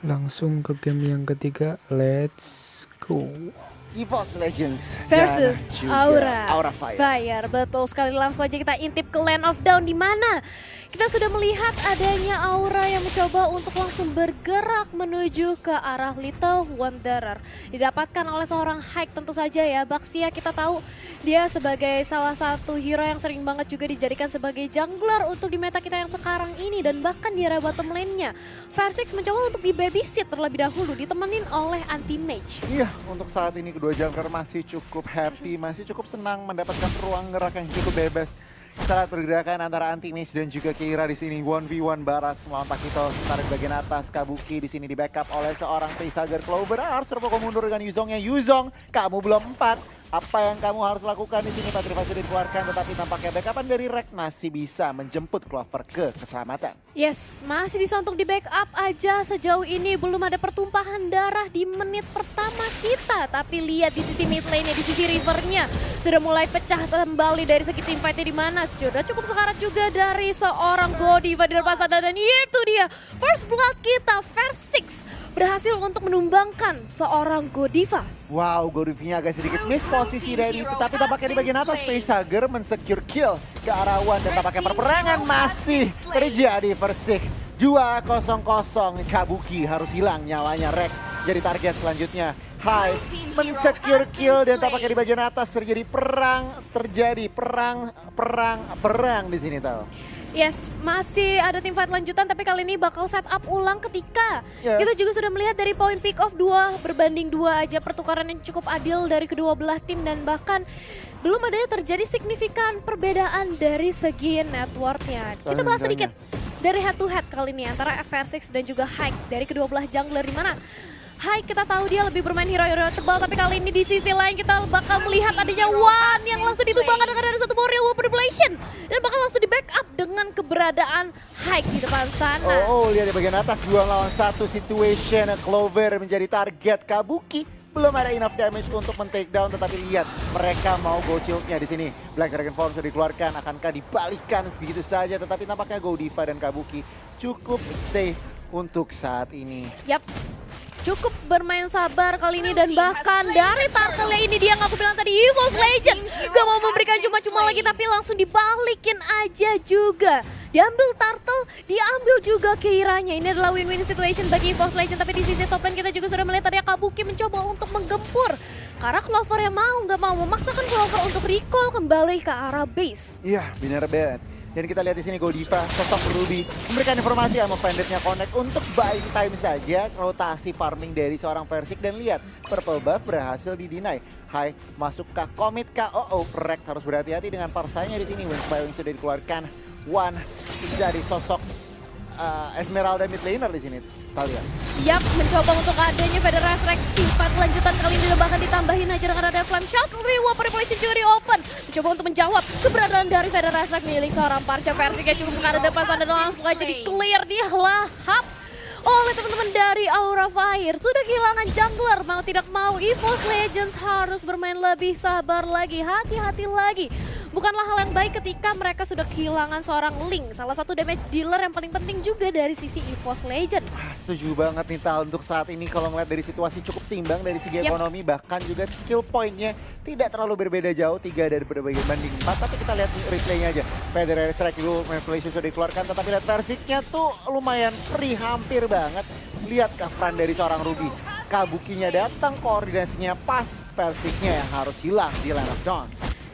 Langsung ke game yang ketiga, let's go. EVOS Legends versus dan juga Aura Fire. Betul sekali, langsung aja kita intip ke Land of Dawn, di mana kita sudah melihat adanya Aura yang mencoba untuk langsung bergerak menuju ke arah Little Wanderer. Didapatkan oleh seorang Hike tentu saja ya. Baxia kita tahu dia sebagai salah satu hero yang sering banget juga dijadikan sebagai jungler untuk di meta kita yang sekarang ini. Dan bahkan di area bottom lane-nya, Versix mencoba untuk di babysit terlebih dahulu, ditemenin oleh anti-mage. Iya, untuk saat ini kedua jungler masih cukup happy, masih cukup senang mendapatkan ruang gerak yang cukup bebas. Kita lihat pergerakan antara anti-mage dan juga Keira di sini 1v1 Barat melawan Pakito. Tarik bagian atas, Kabuki di sini di backup oleh seorang Facehager. Clover harus terpokok mundur dengan Yuzongnya. Yuzong, kamu belum 4. Apa yang kamu harus lakukan di sini? Patriva sudah dikeluarkan, tetapi tampaknya backupan dari Rek masih bisa menjemput Clover ke keselamatan. Yes, masih bisa untuk di backup aja. Sejauh ini belum ada pertumpahan darah di menit pertama kita. Tapi lihat di sisi mid lane-nya, di sisi rivernya sudah mulai pecah kembali dari segi team fight-nya, di mana sudah cukup sekarat juga dari seorang Godiva di depan sana. Dan itu dia, first blood kita, Versix berhasil untuk menumbangkan seorang Godiva. Wow, Godiva agak sedikit miss posisi dari itu, tapi tampaknya di bagian atas Facehager men-secure kill ke arah Wan, dan tampaknya perperangan masih terjadi. Versix 2-0, Kabuki harus hilang nyawanya. Rex jadi target selanjutnya. Hai, men-secure kill, dan tampaknya di bagian atas terjadi perang di sini tahu. Yes, masih ada tim fight lanjutan, tapi kali ini bakal set up ulang ketika kita juga sudah melihat dari poin pick off 2 berbanding 2 aja, pertukaran yang cukup adil dari kedua belah tim, dan bahkan belum adanya terjadi signifikan perbedaan dari segi networknya. Kita bahas sedikit dari head to head kali ini antara Versix dan juga Hike dari kedua belah jungler, di mana Hike kita tahu dia lebih bermain hero-hero tebal, tapi kali ini di sisi lain kita bakal melihat adanya Wan yang langsung ditumbangkan dengan ada satu Moria Weapon Revelation, dan bakal langsung di backup dengan keberadaan Hike di depan sana. Oh, lihat di bagian atas 2 lawan 1 situation. Clover menjadi target Kabuki. Belum ada enough damage untuk men-take down, tetapi lihat mereka mau gold shield-nya di sini. Black Dragon Form sudah dikeluarkan, akankah dibalikan begitu saja, tetapi nampaknya Godiva dan Kabuki cukup safe untuk saat ini. Yap. Cukup bermain sabar kali ini, dan bahkan dari turtle ini dia nggak aku bilang tadi, EVOS Legends gak mau memberikan cuma-cuma lagi, tapi langsung dibalikin aja juga. Diambil turtle, diambil juga Keiranya. Ini adalah win-win situation bagi EVOS Legends, tapi di sisi top lane kita juga sudah melihat tadi Kabuki mencoba untuk menggempur. Karena Clover yang mau nggak mau memaksakan Clover untuk recall kembali ke arah base. Iya, benar banget. Dan kita lihat di sini Godiva, sosok Ruby memberikan informasi sama vendornya Connect untuk buying time saja rotasi farming dari seorang Versix, dan lihat purple buff berhasil di-deny. Hai, masuk ke commit KOO. Rek harus berhati-hati dengan parsanya di sini. Wings by Wings sudah dikeluarkan. Wan menjadi sosok Esmeralda mid laner di sini. Kalian. Yap, mencoba untuk adanya Federasi Rex Teamfight lanjutan kali ini, dan bahkan ditambahin aja dengan ada Flame Shot. Reward Revelation juga di open. Mencoba untuk menjawab keberadaan dari Federasi Rex milik seorang Parsha. Versix yang cukup sekarang depan sana, dan langsung aja di clear, dia lahap oleh teman-teman dari Aura Fire. Sudah kehilangan jungler, mau tidak mau EVOS Legends harus bermain lebih sabar lagi, hati-hati lagi. Bukanlah hal yang baik ketika mereka sudah kehilangan seorang Link, salah satu damage dealer yang paling penting juga dari sisi EVOS Legends. Setuju banget nih Tal, untuk saat ini kalau ngeliat dari situasi cukup seimbang dari segi ekonomi, bahkan juga kill point-nya tidak terlalu berbeda jauh, 3 dari berbagai banding 4, tapi kita lihat replaynya aja. Federer Strike dulu, manipulation sudah dikeluarkan, tetapi lihat Versixnya tuh lumayan free, hampir banget. Lihat coveran dari seorang Ruby, Kabukinya datang, koordinasinya pas, Versixnya yang harus hilang di Land of Dawn.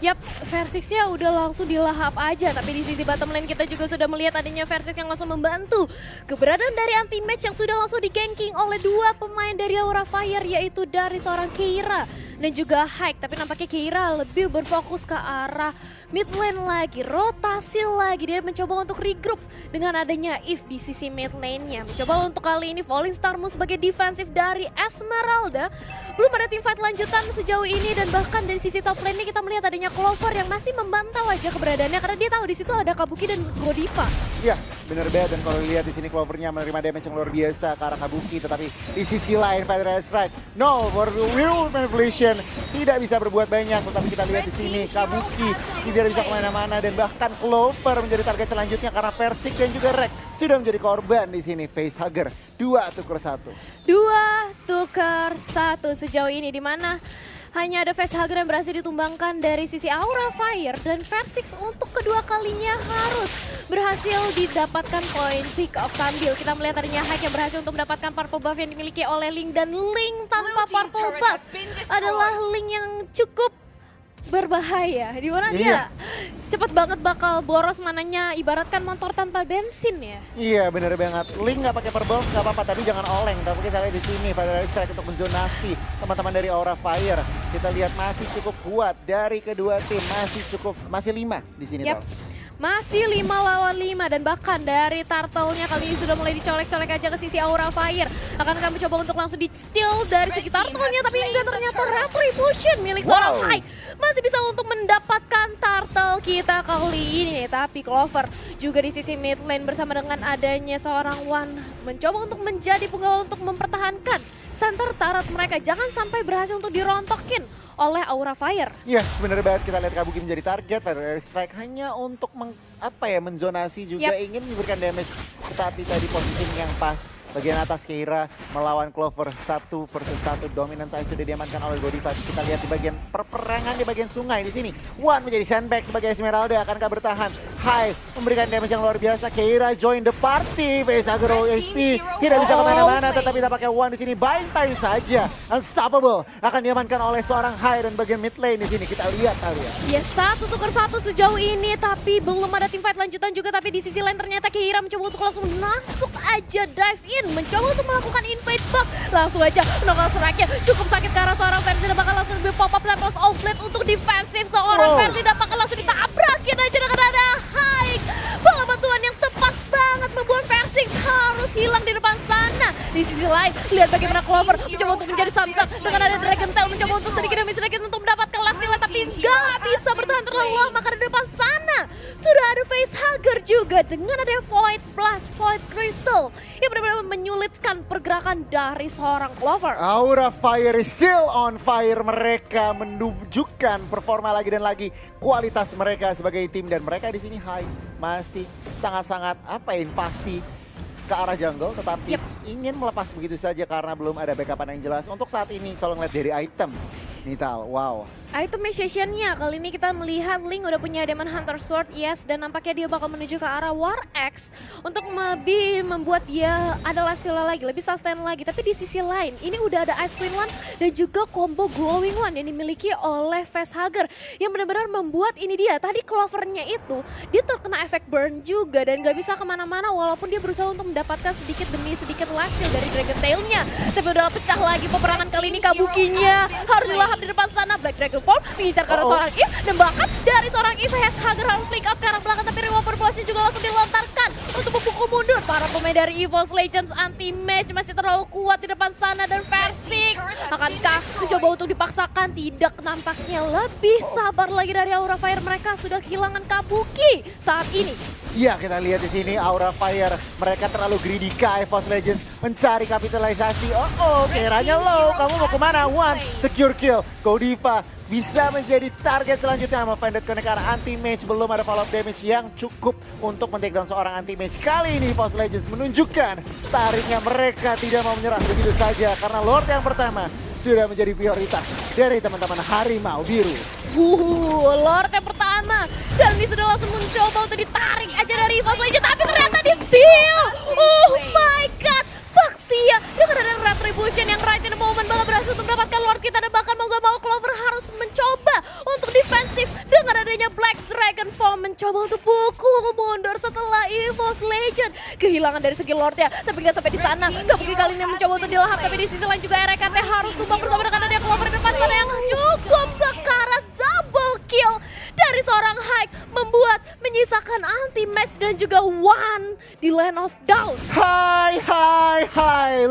Yap, Versixnya udah langsung dilahap aja, tapi di sisi bottom lane kita juga sudah melihat adanya Versix yang langsung membantu keberadaan dari anti-match yang sudah langsung di-ganking oleh 2 pemain dari Aura Fire, yaitu dari seorang Keira dan juga Hike. Tapi nampaknya Keira lebih berfokus ke arah mid lane lagi, rotasi lagi. Dia mencoba untuk regroup dengan adanya Eve di sisi mid lane-nya. Mencoba untuk kali ini Falling Star Moon sebagai defensif dari Esmeralda. Belum ada teamfight lanjutan sejauh ini, dan bahkan dari sisi top lane-nya kita melihat adanya Clover yang masih membantau aja keberadaannya, karena dia tahu di situ ada Kabuki dan Godiva. Ya, bener banget. Dan kalau lihat di sini Clovernya menerima damage yang luar biasa ke arah Kabuki, tetapi di sisi lain Federal Strike, no, for the real manipulation tidak bisa berbuat banyak. Tetapi kita lihat di sini Kabuki tidak bisa kemana-mana dan bahkan Clover menjadi target selanjutnya karena Persik dan juga Rek sudah menjadi korban di sini. Facehugger 2-1. 2-1 sejauh ini, di mana hanya ada Facehugger yang berhasil ditumbangkan dari sisi Aura Fire, dan Versix untuk kedua kalinya harus berhasil didapatkan poin pick off, sambil kita melihat adanya Hack yang berhasil untuk mendapatkan purple buff yang dimiliki oleh Link, dan Link tanpa purple buff adalah Link yang cukup berbahaya, di mana dia cepat banget bakal boros mananya, ibaratkan motor tanpa bensin ya. Iya, bener banget. Link nggak pakai purple nggak apa-apa, tapi jangan oleng. Tapi kita lihat di sini pada strike untuk menzonasi teman-teman dari Aura Fire. Kita lihat masih cukup kuat dari kedua tim, masih 5 di sini. Yep. Masih 5 lawan 5, dan bahkan dari turtle-nya kali ini sudah mulai dicolek-colek aja ke sisi Aura Fire. Akan kami coba untuk langsung di-steal dari segi turtle-nya, tapi enggak, ternyata Retribution milik seorang High masih bisa untuk mendapatkan turtle kita kali ini. Tapi Clover juga di sisi mid lane bersama dengan adanya seorang One mencoba untuk menjadi pengawal untuk mempertahankan center turret mereka. Jangan sampai berhasil untuk dirontokin oleh Aura Fire. Yes, bener banget. Kita lihat Kabuki menjadi target. Federal Strike hanya untuk menzonasi juga, ingin memberikan damage. Tetapi tadi positioning yang pas. Bagian atas Keira melawan Clover 1 versus 1. Dominance saya sudah diamankan oleh Godiva. Kita lihat di bagian perperangan di bagian sungai di sini. One menjadi sandbag sebagai Esmeralda. Akankah bertahan? High memberikan damage yang luar biasa. Keira join the party. Facehugger HP tidak bisa kemana-mana. Tetapi tampaknya One di sini buying time saja. Unstoppable akan diamankan oleh seorang High dan bagian mid lane di sini. Kita lihat kalian. Ya, 1-1 sejauh ini, tapi belum ada teamfight lanjutan juga. Tapi di sisi lain ternyata Keira mencoba untuk langsung masuk aja dive in, mencoba untuk melakukan invade buff. Langsung aja menongol strike-nya cukup sakit karena seorang versi dan bakal langsung di pop up Tempest Outlet untuk defensif. Seorang versi dan bakal langsung ditabrakin aja dengan ada High. Bola bantuan yang tepat banget membuat Versix harus hilang di depan sana. Di sisi lain, lihat bagaimana Clover mencoba untuk menjadi samsung dengan ada Dragon Tail mencoba untuk sedikit demi sedikit untuk mendapatkan last nilai, tapi nggak bisa bertahan terlalu lama karena di depan sana sudah ada Facehugger juga dengan ada Void Blast, Void Crystal yang benar-benar menyulitkan pergerakan dari seorang Clover. Aura Fire is still on fire. Mereka menunjukkan performa lagi dan lagi kualitas mereka sebagai tim, dan mereka di sini High masih sangat-sangat invasi ke arah jungle, tetapi ingin melepas begitu saja karena belum ada backupan yang jelas. Untuk saat ini kalau ngeliat dari item, Nital, wow. Item sessionnya kali ini kita melihat Link udah punya Demon Hunter Sword, yes, dan nampaknya dia bakal menuju ke arah War Axe untuk lebih membuat dia ada lifesteal lagi, lebih sustain lagi. Tapi di sisi lain, ini udah ada Ice Queen One dan juga combo Glowing One yang dimiliki oleh Facehugger yang benar-benar membuat ini dia. Tadi Clovernya itu, dia terkena efek burn juga dan gak bisa kemana-mana walaupun dia berusaha untuk mendapatkan sedikit demi sedikit lifesteal dari Dragon Tail-nya. Tapi udah pecah lagi peperangan kali ini, Kabukinya harus dilahap di depan sana. Black Dragon Fall mengincar ke arah seorang Eve, dan bahkan dari seorang Eve Facehugger harus flick out ke arah belakang, tapi Reward Purpose juga langsung dilontarkan untuk memukul mundur. Para pemain dari EVOS Legends anti-match masih terlalu kuat di depan sana, dan Versix akankah mencoba untuk dipaksakan? Tidak, nampaknya lebih sabar lagi dari Aura Fire. Mereka sudah kehilangan Kabuki saat ini. Iya, kita lihat di sini Aura Fire, mereka terlalu greedy ke EVOS Legends mencari kapitalisasi. Keiranya low, kamu mau kemana? One, secure kill. Godiva bisa menjadi target selanjutnya sama Vended Connect karena anti-mage. Belum ada follow up damage yang cukup untuk men-takedown seorang anti-mage. Kali ini EVOS Legends menunjukkan tariknya, mereka tidak mau menyerah begitu saja karena Lord yang pertama sudah menjadi prioritas dari teman-teman Harimau Biru. Lord yang pertama dan ini sudah langsung mencoba untuk ditarik aja dari EVOS Legends, tapi ternyata di steal. Oh my god, Baxia dengan ada Retribution yang right in the moment bakal berhasil untuk mendapatkan Lord kita, dan bahkan mau gak mau Clover harus mencoba untuk defensif dengan adanya Black Dragon Form, mencoba untuk pukul mundur setelah EVOS Legend kehilangan dari segi Lordnya. Tapi gak sampai di sana, Kabuki kali ini mencoba untuk dilahap, tapi di sisi lain juga RKT harus tumbang bersama dengan adanya Clover di depan sana yang cukup sekarat. Double kill dari seorang Hike membuat menyisakan anti-match dan juga One di Land of Down.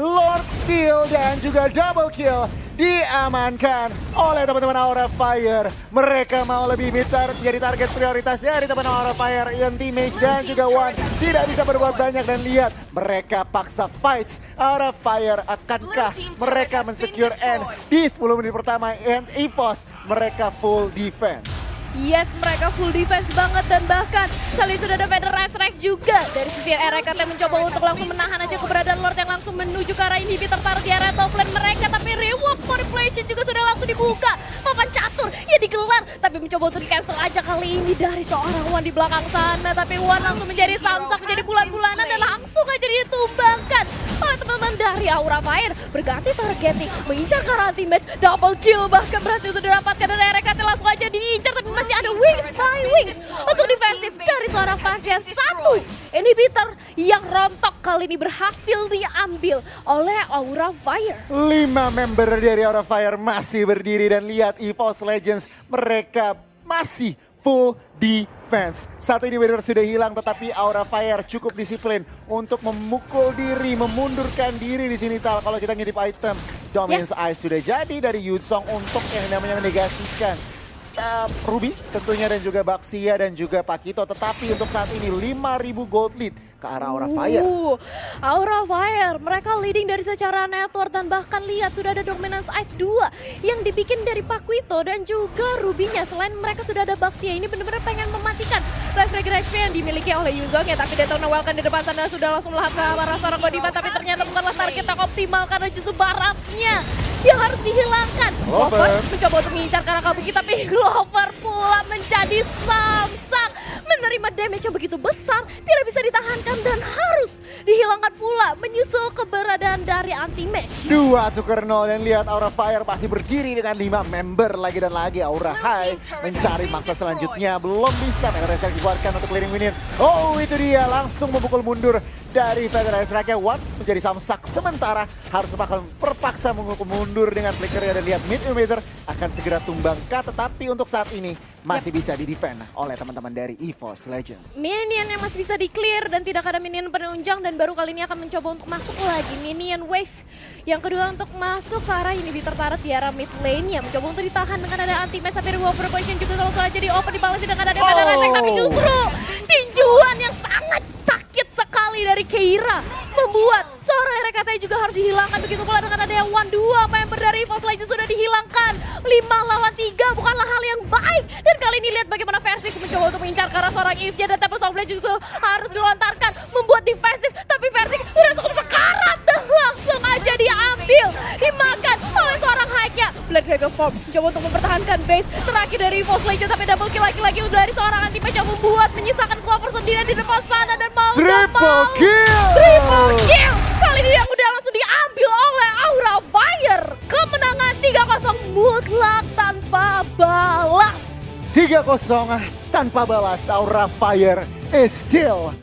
Lord Steal dan juga double triple kill diamankan oleh teman-teman Aura Fire. Mereka mau lebih menjadi target prioritas dari teman-teman Aura Fire. Ian Teammates dan juga One tidak bisa berbuat banyak dan lihat mereka paksa fights. Aura Fire akankah mereka mensecure end di 10 menit pertama and EVOS mereka full defense. Yes, mereka full defense banget dan bahkan kali sudah ada Vader Resurrect juga. Dari sisi RKT mencoba untuk langsung menahan aja keberadaan Lord yang langsung menuju ke arah inhibitor taruh di area top lane mereka. Tapi reward manipulation juga sudah langsung dibuka. Papan catur ya digelar tapi mencoba untuk di cancel aja kali ini dari seorang Wan di belakang sana. Tapi Wan langsung menjadi samsak, menjadi bulan-bulanan dan langsung aja ditumbangkan oleh teman-teman dari Aura Fire. Berganti targeting, mengincar ke arah team match, double kill bahkan berhasil untuk didapatkan dari RKT langsung aja diincar tapi masih ada Wings by Wings untuk defensif dari seorang Fasya. Satu inhibitor yang rontok kali ini berhasil diambil oleh Aura Fire. 5 member dari Aura Fire masih berdiri dan lihat EVOS Legends mereka masih full defense. Satu inhibitor sudah hilang tetapi Aura Fire cukup disiplin untuk memukul diri, memundurkan diri di sini Tal. Kalau kita ngintip item, Dominance Ice sudah jadi dari Yuzong untuk yang namanya menegasikan Ruby tentunya dan juga Baxia dan juga Pakito. Tetapi untuk saat ini 5.000 gold lead ke arah Aura Fire. Aura Fire, mereka leading dari secara network dan bahkan lihat sudah ada Dominance Ice 2 yang dibikin dari Pakito dan juga Rubinya. Selain mereka sudah ada Baxia, ini benar-benar pengen mematikan life regeneration yang dimiliki oleh Yuzong ya. Tapi Detona Welcome di depan sana sudah langsung melahap ke arah seorang Godiva, tapi ternyata bukanlah target yang optimal karena justru baratnya yang harus dihilangkan. Glover mencoba untuk mengincar ke arah Kabuki tapi Glover pula menjadi samsak, menerima damage yang begitu besar, tidak bisa ditahankan dan harus dihilangkan pula menyusul keberadaan dari anti-match. 2-0 dan lihat Aura Fire masih berdiri dengan 5 member lagi dan lagi. Aura High mencari maksa selanjutnya, belum bisa. Resurrect dikeluarkan untuk clearing minion. Oh itu dia, langsung memukul mundur dari Vader Resurrect. Watt menjadi samsak sementara harus terpaksa mundur dengan flickernya dan lihat mid inhibitor akan segera tumbang tetapi untuk saat ini masih bisa di-defend oleh teman-teman dari EVOS Legends. Minion yang masih bisa di-clear dan tidak ada minion penunjang dan baru kali ini akan mencoba untuk masuk lagi minion wave. Yang kedua untuk masuk ke arah inhibitor turret di arah mid lane-nya. Mencoba untuk ditahan dengan ada anti-match tapi reward proposition juga langsung aja di-open dibalasi dengan ada Vader Resurrect. Tapi justru tinjuan yang sangat sakit sekali dari Keira membuat seorang RKT juga harus dihilangkan. Begitu pula dengan ada yang 1-2 member dari EVOS Legends sudah dihilangkan. 5 lawan 3 bukanlah hal yang baik. Dan kali ini lihat bagaimana Versis mencoba untuk mengincar ke arah seorang Eve dan Tempest of Blade juga harus dilontarkan membuat defensif. Tapi Versis sudah cukup sekarat dan langsung aja diambil, dimakan oleh seorang Hike-nya. Black Dragon Form mencoba untuk mempertahankan base terakhir dari EVOS Legends tapi double kill lagi-lagi dari seorang anti-match yang membuat menyisakan Clover sendirian di depan sana dan mau Triple kill! Triple kill! Kali ini yang udah langsung diambil oleh Aura Fire. Kemenangan 3-0 mutlak tanpa balas. 3-0 tanpa balas. Aura Fire is still